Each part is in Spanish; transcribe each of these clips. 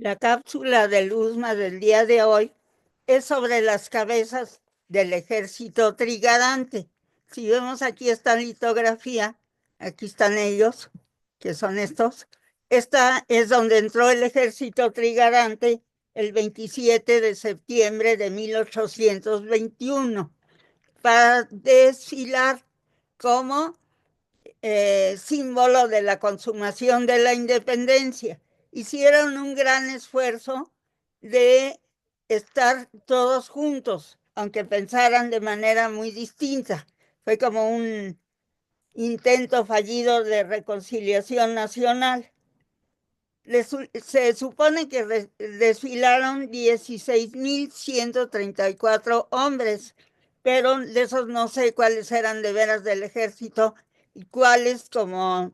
La cápsula del USMA del día de hoy es sobre las cabezas del ejército trigarante. Si vemos aquí esta litografía, aquí están ellos, que son estos. Esta es donde entró el ejército trigarante el 27 de septiembre de 1821 para desfilar como símbolo de la consumación de la independencia. Hicieron un gran esfuerzo de estar todos juntos, aunque pensaran de manera muy distinta. Fue como un intento fallido de reconciliación nacional. Se supone que desfilaron 16,134 hombres, pero de esos no sé cuáles eran de veras del ejército y cuáles, como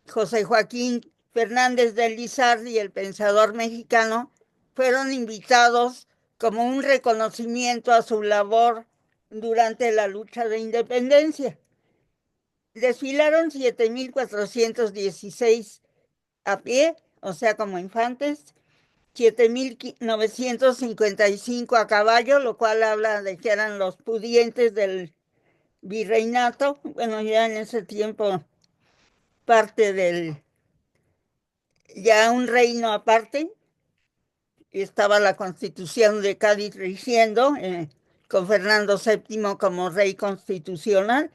José Joaquín Fernández de Lizardi, el pensador mexicano, fueron invitados como un reconocimiento a su labor durante la lucha de independencia. Desfilaron 7,416 a pie, o sea, como infantes, 7,955 a caballo, lo cual habla de que eran los pudientes del virreinato, bueno, ya en ese tiempo parte del, ya un reino aparte, estaba la Constitución de Cádiz rigiendo, con Fernando VII como rey constitucional,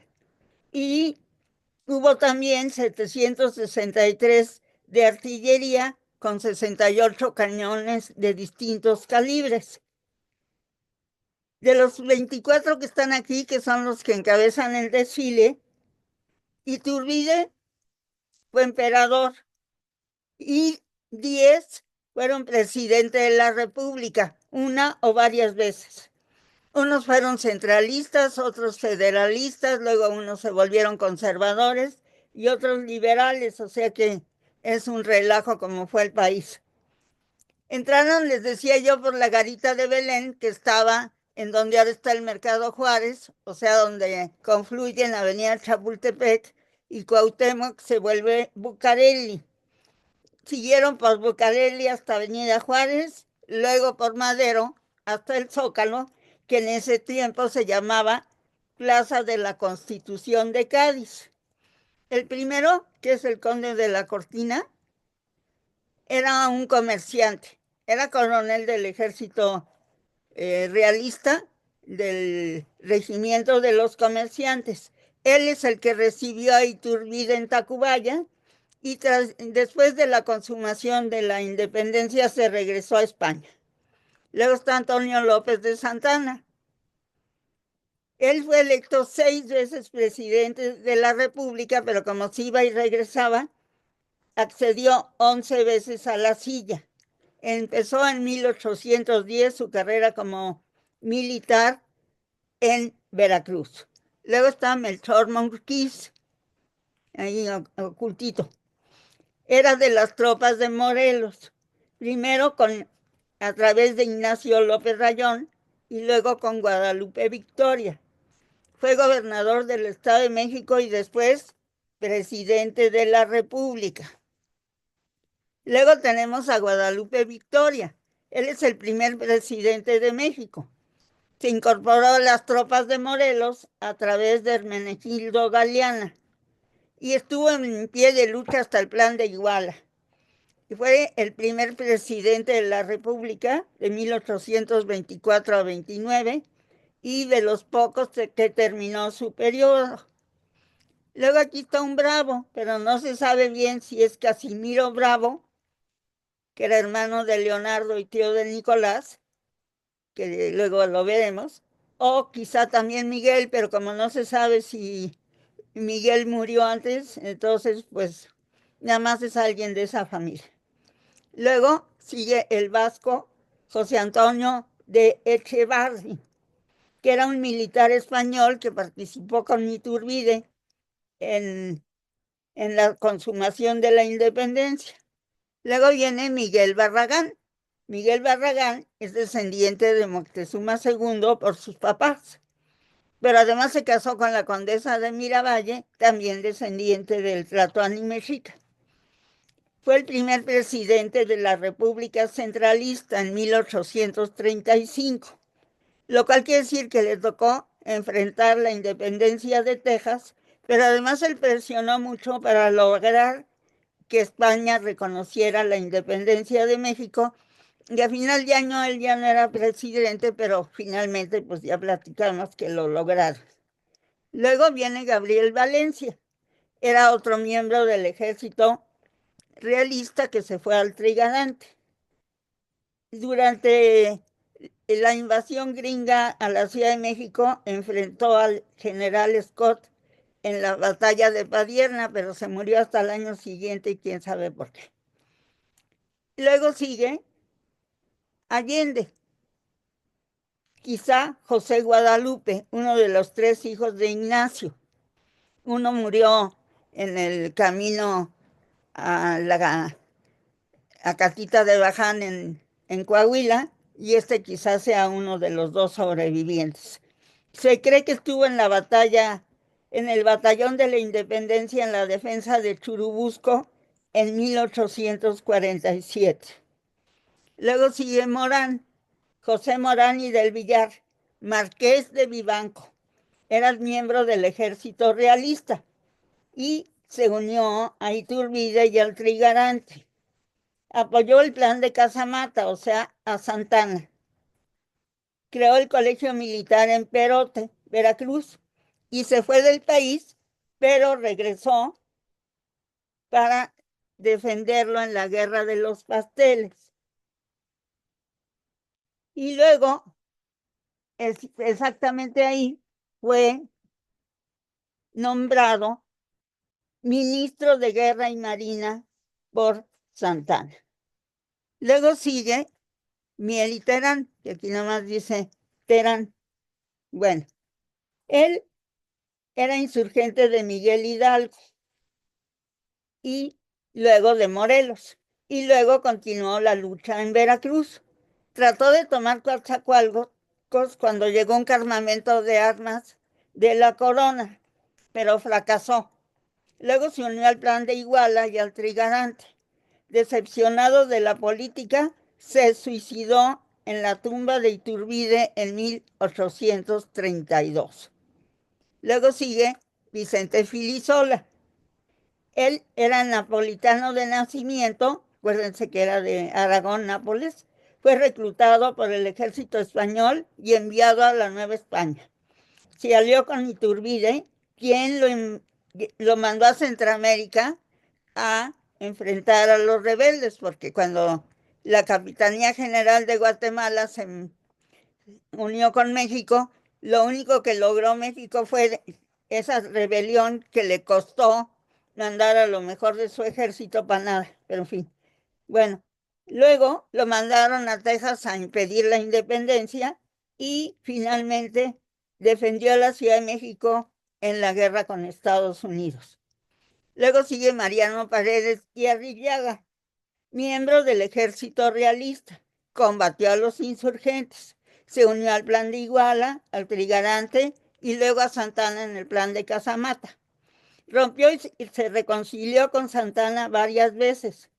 y hubo también 763 de artillería con 68 cañones de distintos calibres. De los 24 que están aquí, que son los que encabezan el desfile, Iturbide fue emperador y 10 fueron presidente de la República, una o varias veces. Unos fueron centralistas, otros federalistas, luego unos se volvieron conservadores y otros liberales, o sea que es un relajo como fue el país. Entraron, les decía yo, por la garita de Belén, que estaba en donde ahora está el Mercado Juárez, o sea, donde confluyen Avenida Chapultepec y Cuauhtémoc se vuelve Bucareli. Siguieron por Bucareli hasta Avenida Juárez, luego por Madero hasta el Zócalo, que en ese tiempo se llamaba Plaza de la Constitución de Cádiz. El primero, que es el conde de la Cortina, era un comerciante, era coronel del ejército realista del regimiento de los comerciantes. Él es el que recibió a Iturbide en Tacubaya y después de la consumación de la independencia se regresó a España. Luego está Antonio López de Santana. Él fue electo 6 veces presidente de la República, pero como se iba y regresaba, accedió 11 veces a la silla. Empezó en 1810 su carrera como militar en Veracruz. Luego está Melchor Monquís, ahí ocultito. Era de las tropas de Morelos, primero a través de Ignacio López Rayón y luego con Guadalupe Victoria. Fue gobernador del Estado de México y después presidente de la República. Luego tenemos a Guadalupe Victoria. Él es el primer presidente de México. Se incorporó a las tropas de Morelos a través de Hermenegildo Galeana y estuvo en pie de lucha hasta el Plan de Iguala. Y fue el primer presidente de la República de 1824 a 29 y de los pocos que terminó su periodo. Luego aquí está un Bravo, pero no se sabe bien si es Casimiro Bravo, que era hermano de Leonardo y tío de Nicolás, que luego lo veremos, o quizá también Miguel, pero como no se sabe si Miguel murió antes, entonces pues nada más es alguien de esa familia. Luego sigue el vasco José Antonio de Echevarri, que era un militar español que participó con Iturbide en la consumación de la independencia. Luego viene Miguel Barragán. Miguel Barragán es descendiente de Moctezuma II por sus papás, pero además se casó con la condesa de Miravalle, también descendiente del Tlatoani mexica. Fue el primer presidente de la República Centralista en 1835, lo cual quiere decir que le tocó enfrentar la independencia de Texas, pero además él presionó mucho para lograr que España reconociera la independencia de México, y a final de año él ya no era presidente, pero finalmente pues ya platicamos que lo lograron. Luego viene Gabriel Valencia, era otro miembro del ejército realista que se fue al Trigarante. Durante la invasión gringa a la Ciudad de México enfrentó al general Scott en la batalla de Padierna, pero se murió hasta el año siguiente y quién sabe por qué. Luego sigue Allende, quizá José Guadalupe, uno de los tres hijos de Ignacio. Uno murió en el camino a Catita de Baján en Coahuila, y este quizás sea uno de los dos sobrevivientes. Se cree que estuvo en la batalla, en el Batallón de la Independencia en la defensa de Churubusco en 1847. Luego sigue Morán, José Morán y del Villar, marqués de Vivanco. Era miembro del ejército realista y se unió a Iturbide y al Trigarante. Apoyó el plan de Casamata, o sea, a Santana. Creó el colegio militar en Perote, Veracruz, y se fue del país, pero regresó para defenderlo en la Guerra de los Pasteles. Y luego, exactamente ahí, fue nombrado ministro de Guerra y Marina por Santana. Luego sigue Miel y Terán, que aquí nomás dice Terán. Bueno, él era insurgente de Miguel Hidalgo y luego de Morelos, y luego continuó la lucha en Veracruz. Trató de tomar Coatzacoalcos cuando llegó un cargamento de armas de la corona, pero fracasó. Luego se unió al plan de Iguala y al Trigarante. Decepcionado de la política, se suicidó en la tumba de Iturbide en 1832. Luego sigue Vicente Filisola. Él era napolitano de nacimiento, acuérdense que era de Aragón, Nápoles. Fue reclutado por el ejército español y enviado a la Nueva España. Se alió con Iturbide, quien lo mandó a Centroamérica a enfrentar a los rebeldes, porque cuando la Capitanía General de Guatemala se unió con México, lo único que logró México fue esa rebelión que le costó mandar a lo mejor de su ejército para nada, pero en fin. Bueno, luego lo mandaron a Texas a impedir la independencia y finalmente defendió a la Ciudad de México en la guerra con Estados Unidos. Luego sigue Mariano Paredes y Arrillaga, miembro del ejército realista. Combatió a los insurgentes, se unió al plan de Iguala, al Trigarante y luego a Santana en el plan de Casamata. Rompió y se reconcilió con Santana varias veces.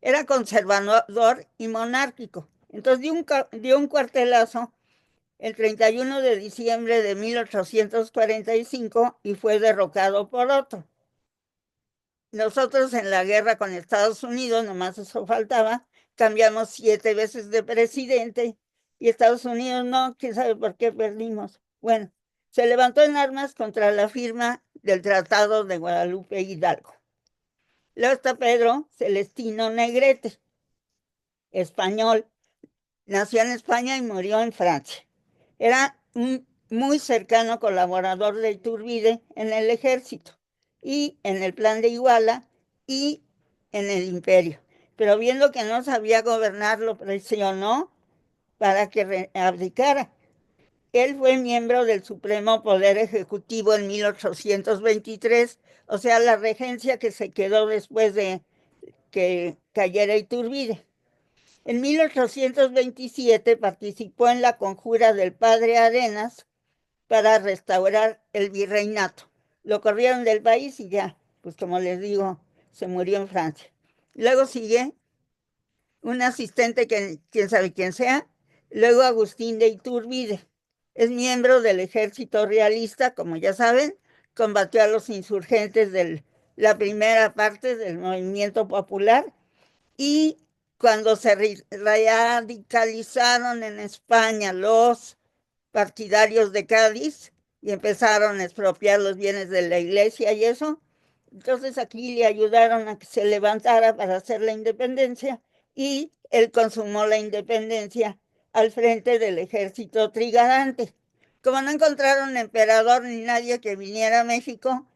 Era conservador y monárquico. Entonces dio un cuartelazo el 31 de diciembre de 1845 y fue derrocado por otro. Nosotros en la guerra con Estados Unidos, nomás eso faltaba, cambiamos 7 veces de presidente y Estados Unidos no, quién sabe por qué perdimos. Bueno, se levantó en armas contra la firma del Tratado de Guadalupe Hidalgo. Luego está Pedro Celestino Negrete, español, nació en España y murió en Francia. Era un muy cercano colaborador de Iturbide en el ejército y en el plan de Iguala y en el imperio. Pero viendo que no sabía gobernar, lo presionó para que abdicara. Él fue miembro del Supremo Poder Ejecutivo en 1823, o sea, la regencia que se quedó después de que cayera Iturbide. En 1827 participó en la conjura del padre Arenas para restaurar el virreinato. Lo corrieron del país y ya, pues como les digo, se murió en Francia. Luego sigue un asistente que quién sabe quién sea. Luego Agustín de Iturbide. Es miembro del ejército realista, como ya saben, combatió a los insurgentes de la primera parte del movimiento popular y cuando se radicalizaron en España los partidarios de Cádiz y empezaron a expropiar los bienes de la iglesia y eso, entonces aquí le ayudaron a que se levantara para hacer la independencia y él consumó la independencia al frente del ejército trigarante. Como no encontraron emperador ni nadie que viniera a México,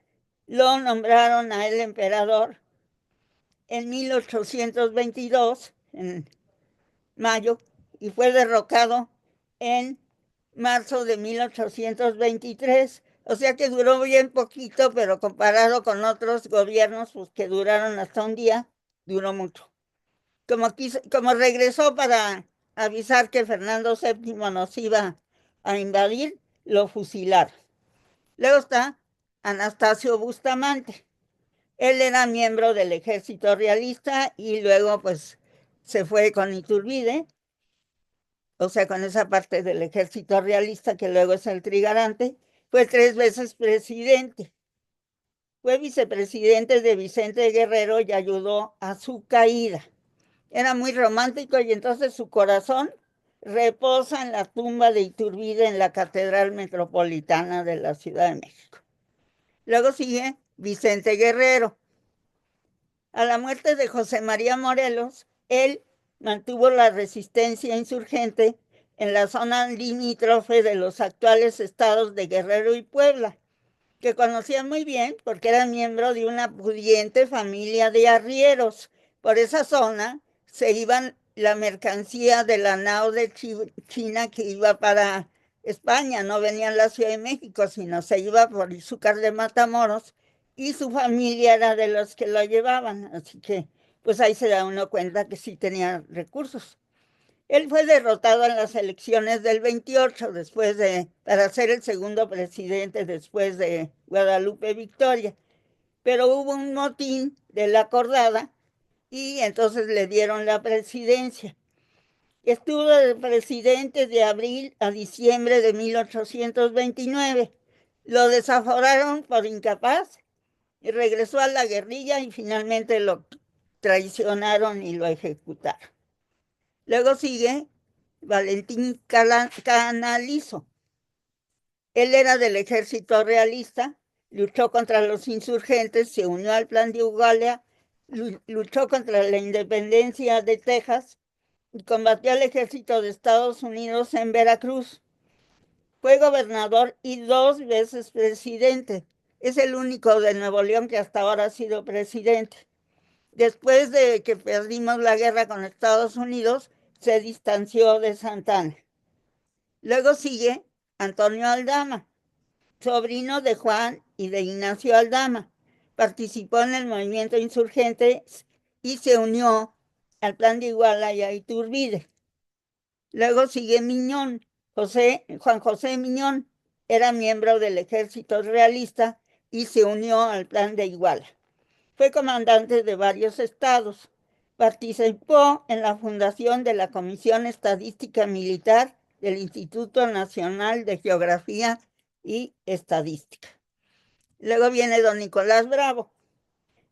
lo nombraron a él emperador en 1822, en mayo, y fue derrocado en marzo de 1823. O sea que duró bien poquito, pero comparado con otros gobiernos pues, que duraron hasta un día, duró mucho. Como regresó para avisar que Fernando VII nos iba a invadir, lo fusilaron. Luego está Anastasio Bustamante. Él era miembro del ejército realista y luego pues se fue con Iturbide, o sea, con esa parte del ejército realista que luego es el trigarante. Fue 3 veces presidente. Fue vicepresidente de Vicente Guerrero y ayudó a su caída. Era muy romántico y entonces su corazón reposa en la tumba de Iturbide en la Catedral Metropolitana de la Ciudad de México. Luego sigue Vicente Guerrero. A la muerte de José María Morelos, él mantuvo la resistencia insurgente en la zona limítrofe de los actuales estados de Guerrero y Puebla, que conocía muy bien porque era miembro de una pudiente familia de arrieros. Por esa zona se iban la mercancía de la nao de China que iba para España, no venía a la Ciudad de México, sino se iba por Izúcar de Matamoros y su familia era de los que lo llevaban, así que pues ahí se da uno cuenta que sí tenía recursos. Él fue derrotado en las elecciones del 28 para ser el segundo presidente después de Guadalupe Victoria, pero hubo un motín de la acordada y entonces le dieron la presidencia. Estuvo de presidente de abril a diciembre de 1829. Lo desaforaron por incapaz y regresó a la guerrilla y finalmente lo traicionaron y lo ejecutaron. Luego sigue Valentín Canalizo. Él era del ejército realista, luchó contra los insurgentes, se unió al plan de Ugalia, luchó contra la independencia de Texas y combatió al ejército de Estados Unidos en Veracruz. Fue gobernador y 2 veces presidente. Es el único de Nuevo León que hasta ahora ha sido presidente. Después de que perdimos la guerra con Estados Unidos, se distanció de Santana. Luego sigue Antonio Aldama, sobrino de Juan y de Ignacio Aldama. Participó en el movimiento insurgente y se unió al plan de Iguala y a Iturbide. Luego sigue Miñón, Juan José Miñón, era miembro del ejército realista y se unió al plan de Iguala. Fue comandante de varios estados. Participó en la fundación de la Comisión Estadística Militar del Instituto Nacional de Geografía y Estadística. Luego viene don Nicolás Bravo.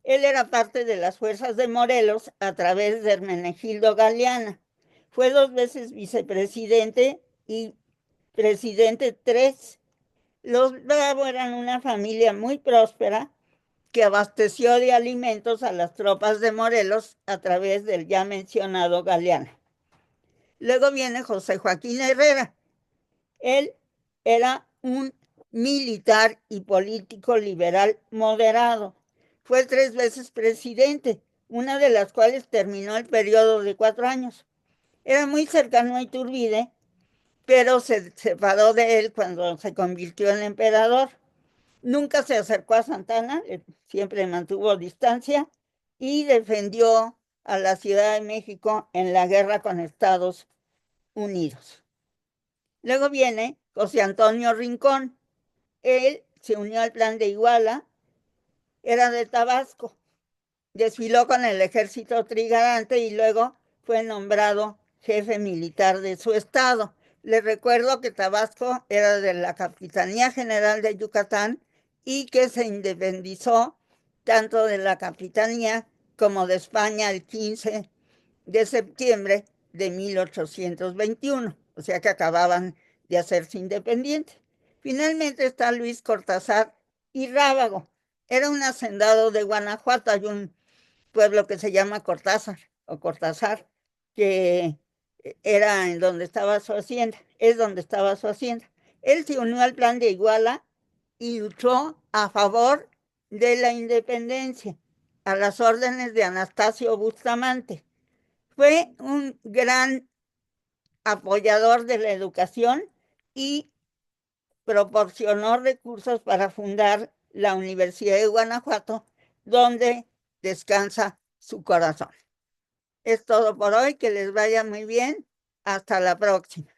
Él era parte de las fuerzas de Morelos a través de Hermenegildo Galeana. Fue 2 veces vicepresidente y presidente 3. Los Bravo eran una familia muy próspera que abasteció de alimentos a las tropas de Morelos a través del ya mencionado Galeano. Luego viene José Joaquín Herrera. Él era un militar y político liberal moderado. Fue 3 veces presidente, una de las cuales terminó el periodo de 4 años. Era muy cercano a Iturbide, pero se separó de él cuando se convirtió en emperador. Nunca se acercó a Santana, siempre mantuvo distancia y defendió a la Ciudad de México en la guerra con Estados Unidos. Luego viene José Antonio Rincón. Él se unió al plan de Iguala, era de Tabasco desfiló con el ejército trigarante y luego fue nombrado jefe militar de su estado. Les recuerdo que Tabasco era de la Capitanía General de Yucatán y que se independizó tanto de la Capitanía como de España el 15 de septiembre de 1821, o sea que acababan de hacerse independientes. Finalmente está Luis Cortázar y Rábago. Era un hacendado de Guanajuato, hay un pueblo que se llama Cortázar o Cortázar, que era en donde estaba su hacienda, es donde estaba su hacienda. Él se unió al plan de Iguala y luchó a favor de la independencia, a las órdenes de Anastasio Bustamante. Fue un gran apoyador de la educación y proporcionó recursos para fundar la Universidad de Guanajuato, donde descansa su corazón. Es todo por hoy, que les vaya muy bien. Hasta la próxima.